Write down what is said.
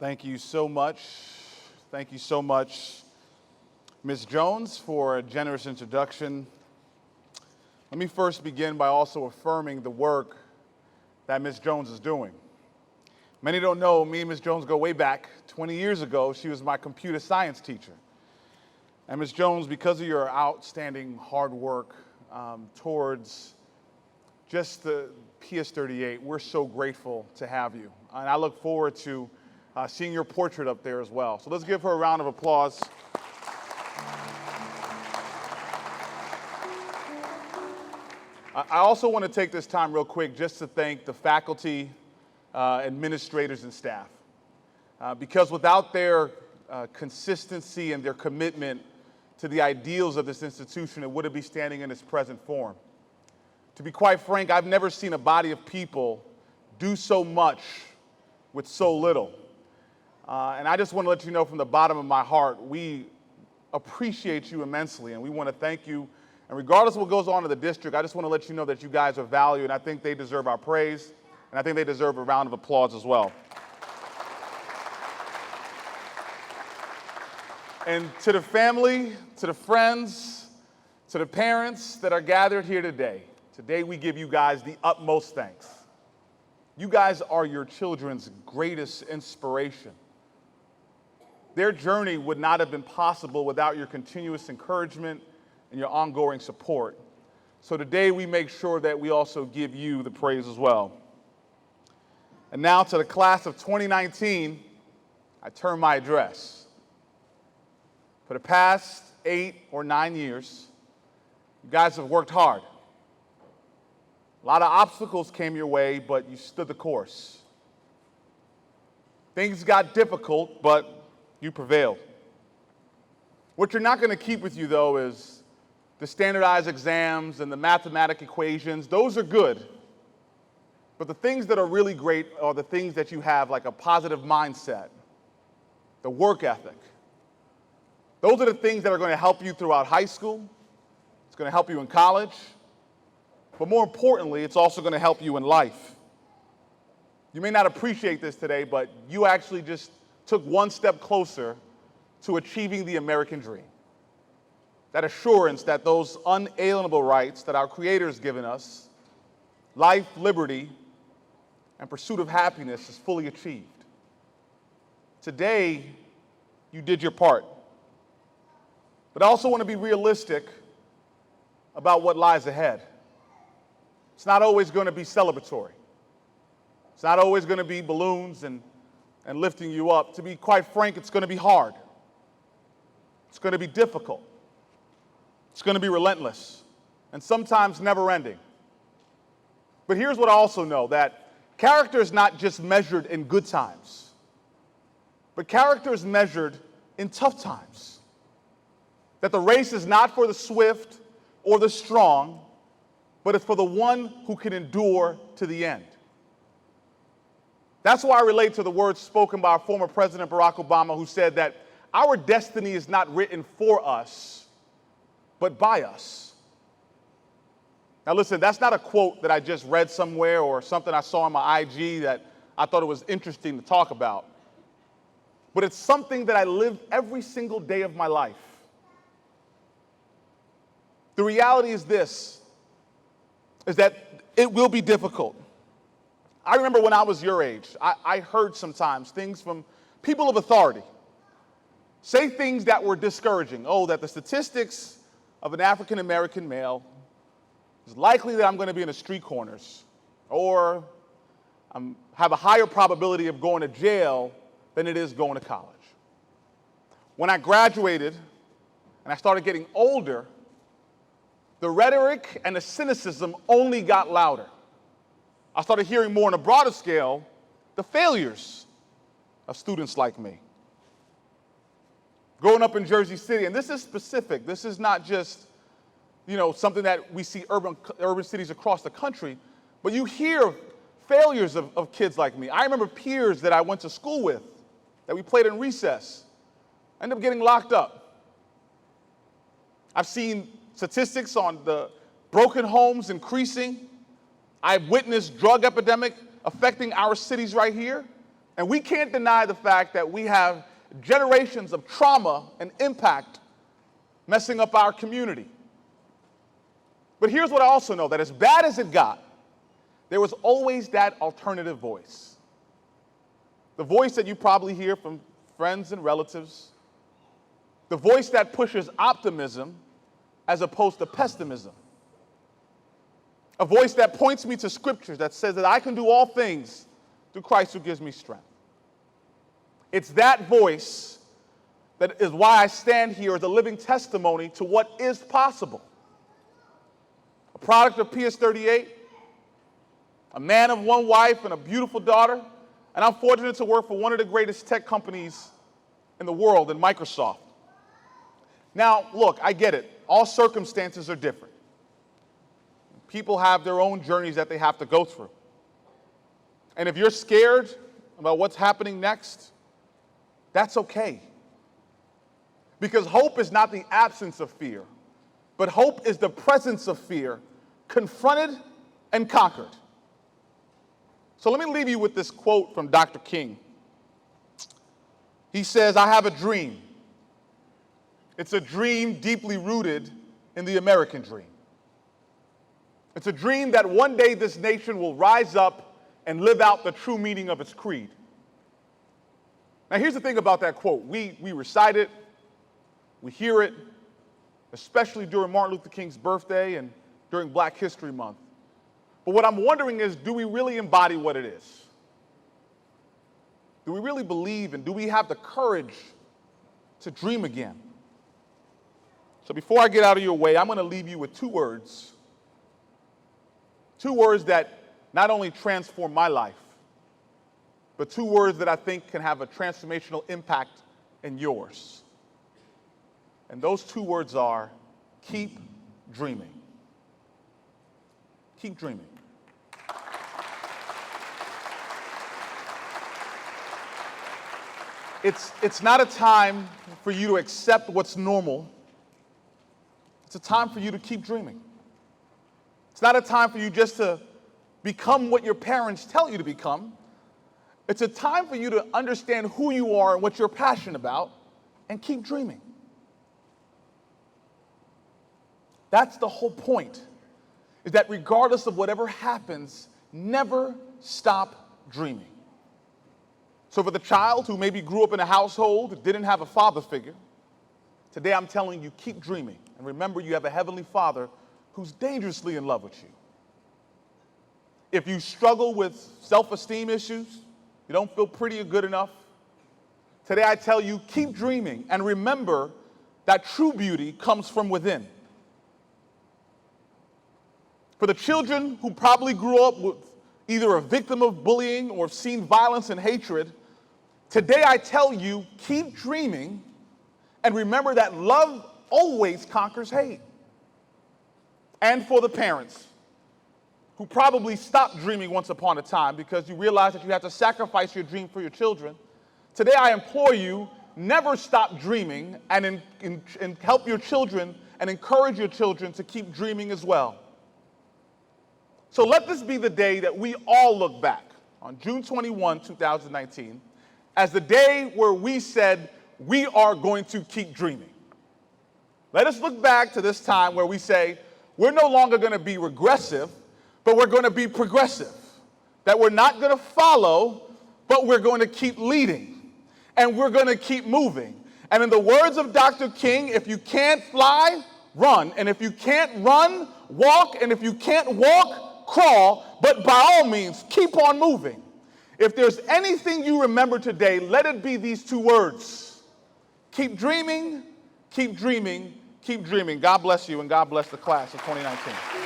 Thank you so much. Thank you so much, Ms. Jones, for a generous introduction. Let me first begin by also affirming the work that Ms. Jones is doing. Many don't know, me and Ms. Jones go way back. 20 years ago, she was my computer science teacher. And Ms. Jones, because of your outstanding hard work towards just the PS38, we're so grateful to have you. And I look forward to seeing your portrait up there as well. So let's give her a round of applause. I also want to take this time real quick just to thank the faculty, administrators, and staff. Because without their consistency and their commitment to the ideals of this institution, it wouldn't be standing in its present form. To be quite frank, I've never seen a body of people do so much with so little. And I just want to let you know from the bottom of my heart, we appreciate you immensely, and we want to thank you. And regardless of what goes on in the district, I just want to let you know that you guys are valued, and I think they deserve our praise, and I think they deserve a round of applause as well. And to the family, to the friends, to the parents that are gathered here today we give you guys the utmost thanks. You guys are your children's greatest inspiration. Their journey would not have been possible without your continuous encouragement and your ongoing support. So today we make sure that we also give you the praise as well. And now to the class of 2019, I turn my address. For the past 8 or 9 years, you guys have worked hard. A lot of obstacles came your way, but you stood the course. Things got difficult, but you prevailed. What you're not going to keep with you, though, is the standardized exams and the mathematic equations. Those are good. But the things that are really great are the things that you have, like a positive mindset, the work ethic. Those are the things that are going to help you throughout high school. It's going to help you in college. But more importantly, it's also going to help you in life. You may not appreciate this today, but you actually just took one step closer to achieving the American dream. That assurance that those unalienable rights that our Creator has given us, life, liberty, and pursuit of happiness, is fully achieved. Today, you did your part. But I also want to be realistic about what lies ahead. It's not always going to be celebratory. It's not always going to be balloons and lifting you up. To be quite frank, it's going to be hard. It's going to be difficult. It's going to be relentless and sometimes never-ending. But here's what I also know, that character is not just measured in good times, but character is measured in tough times. That the race is not for the swift or the strong, but it's for the one who can endure to the end. That's why I relate to the words spoken by our former President Barack Obama, who said that our destiny is not written for us, but by us. Now listen, that's not a quote that I just read somewhere or something I saw on my IG that I thought it was interesting to talk about. But it's something that I live every single day of my life. The reality is this, is that it will be difficult. I remember when I was your age, I heard sometimes things from people of authority say things that were discouraging. Oh, that the statistics of an African-American male is likely that I'm going to be in the street corners, or have a higher probability of going to jail than it is going to college. When I graduated and I started getting older, the rhetoric and the cynicism only got louder. I started hearing more on a broader scale the failures of students like me. Growing up in Jersey City, and this is specific, this is not just, something that we see urban cities across the country, but you hear failures of kids like me. I remember peers that I went to school with, that we played in recess, ended up getting locked up. I've seen statistics on the broken homes increasing. I've witnessed drug epidemic affecting our cities right here. And we can't deny the fact that we have generations of trauma and impact messing up our community. But here's what I also know, that as bad as it got, there was always that alternative voice. The voice that you probably hear from friends and relatives. The voice that pushes optimism as opposed to pessimism. A voice that points me to scriptures that says that I can do all things through Christ who gives me strength. It's that voice that is why I stand here as a living testimony to what is possible. A product of PS38, a man of one wife and a beautiful daughter, and I'm fortunate to work for one of the greatest tech companies in the world, in Microsoft. Now, look, I get it. All circumstances are different. People have their own journeys that they have to go through. And if you're scared about what's happening next, that's okay. Because hope is not the absence of fear, but hope is the presence of fear, confronted and conquered. So let me leave you with this quote from Dr. King. He says, "I have a dream. It's a dream deeply rooted in the American dream. It's a dream that one day this nation will rise up and live out the true meaning of its creed." Now here's the thing about that quote. We recite it, we hear it, especially during Martin Luther King's birthday and during Black History Month. But what I'm wondering is, do we really embody what it is? Do we really believe, and do we have the courage to dream again? So before I get out of your way, I'm going to leave you with two words that not only transform my life, but two words that I think can have a transformational impact in yours. And those two words are, keep dreaming. Keep dreaming. It's not a time for you to accept what's normal. It's a time for you to keep dreaming. It's not a time for you just to become what your parents tell you to become. It's a time for you to understand who you are and what you're passionate about and keep dreaming. That's the whole point, is that regardless of whatever happens, never stop dreaming. So for the child who maybe grew up in a household that didn't have a father figure, today I'm telling you, keep dreaming. And remember, you have a heavenly Father who's dangerously in love with you. If you struggle with self-esteem issues, you don't feel pretty or good enough, today I tell you, keep dreaming and remember that true beauty comes from within. For the children who probably grew up with either a victim of bullying or have seen violence and hatred, today I tell you, keep dreaming and remember that love always conquers hate. And for the parents who probably stopped dreaming once upon a time because you realize that you have to sacrifice your dream for your children, today I implore you, never stop dreaming and help your children and encourage your children to keep dreaming as well. So let this be the day that we all look back on June 21, 2019, as the day where we said we are going to keep dreaming. Let us look back to this time where we say we're no longer going to be regressive, but we're going to be progressive. That we're not going to follow, but we're going to keep leading. And we're going to keep moving. And in the words of Dr. King, if you can't fly, run. And if you can't run, walk. And if you can't walk, crawl. But by all means, keep on moving. If there's anything you remember today, let it be these two words. Keep dreaming, keep dreaming, keep dreaming. God bless you, and God bless the class of 2019.